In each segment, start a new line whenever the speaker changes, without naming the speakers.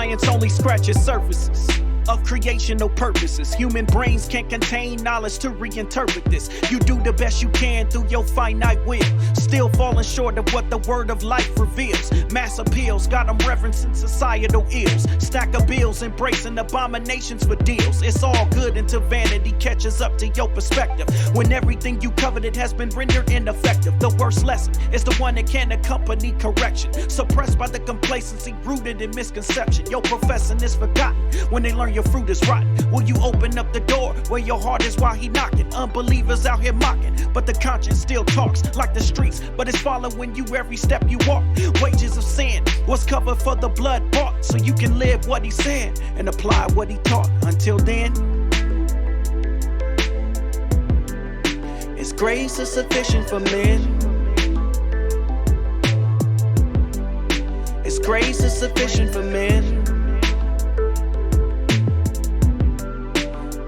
Science only scratches surfaces of creational purposes. Human brains can't contain knowledge to reinterpret this. You do the best you can through your finite will, still falling short of what the word of life reveals. Mass appeals got them referencing societal ills. Stack of bills, embracing abominations for deals. It's all good until vanity catches up to your perspective, when everything you coveted has been rendered ineffective. The worst lesson is the one that can't accompany correction, suppressed by the complacency rooted in misconception. Your professing is forgotten when they learn your fruit is rotten. Will you open up the door where your heart is while he knocking? Unbelievers out here mocking, but the conscience still talks like the streets, but it's following you every step you walk. Wages of sin was covered for the blood bought, so you can live what he said and apply what he taught. Until then, his grace is sufficient for men. His grace is sufficient for men.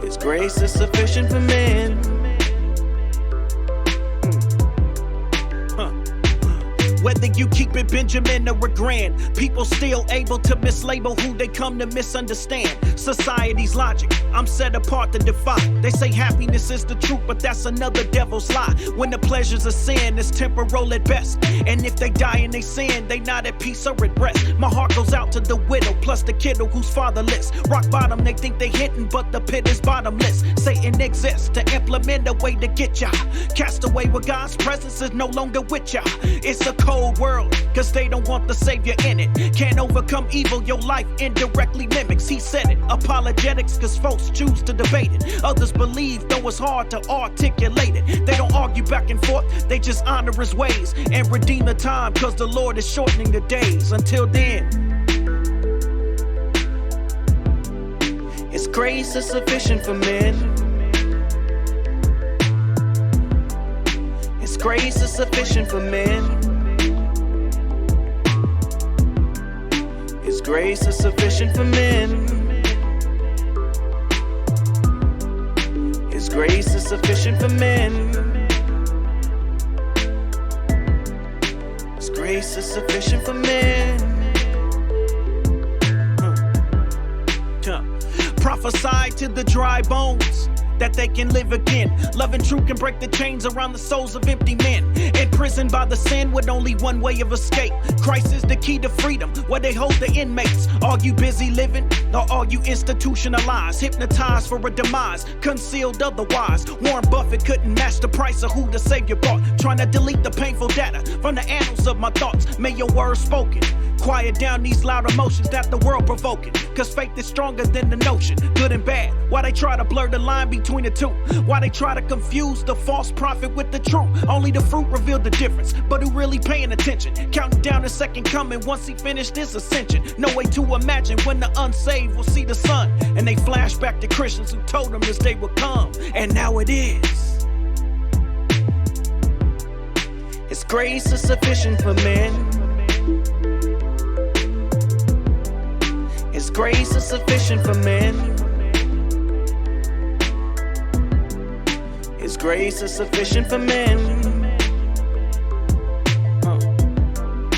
His grace is sufficient for men. Whether you keep it Benjamin or a Grand, people still able to mislabel who they come to misunderstand. Society's logic, I'm set apart to defy. They say happiness is the truth, but that's another devil's lie. When the pleasures of sin is temporal at best, and if they die in they sin, they not at peace or at rest. My heart goes out to the widow, plus the kiddo who's fatherless. Rock bottom, they think they hitting, but the pit is bottomless. Satan exists to implement a way to get ya. Cast away where God's presence is no longer with ya. It's a cold world, cause they don't want the savior in it. Can't overcome evil, your life indirectly mimics. He said it. Apologetics, cause folks choose to debate it. Others believe, though it's hard to articulate it. They don't argue back and forth, they just honor his ways and redeem the time, cause the Lord is shortening the days. Until then, his grace is sufficient for men. His grace is sufficient for men. His grace is sufficient for men. His grace is sufficient for men. His grace is sufficient for men. Prophesy to the dry bones that they can live again. Love and truth can break the chains around the souls of empty men, imprisoned by the sin with only one way of escape. Christ is the key to freedom, where they hold the inmates. Are you busy living, or are you institutionalized, hypnotized for a demise, concealed otherwise? Warren Buffett couldn't match the price of who the savior bought. Trying to delete the painful data from the annals of my thoughts. May your words spoken quiet down these loud emotions that the world provoking, cause faith is stronger than the notion. Good and bad, why they try to blur the line between the two? Why they try to confuse the false prophet with the truth? Only the fruit reveal the difference, but who really paying attention? Counting down the second coming once he finished his ascension. No way to imagine when the unsaved will see the sun, and they flash back to Christians who told them this day would come, and now it is. His grace is sufficient for men. His grace is sufficient for men. His grace is sufficient for men.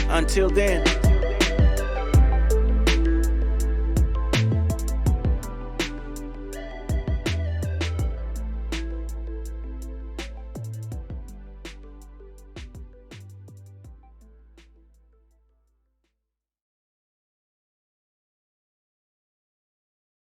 Until then.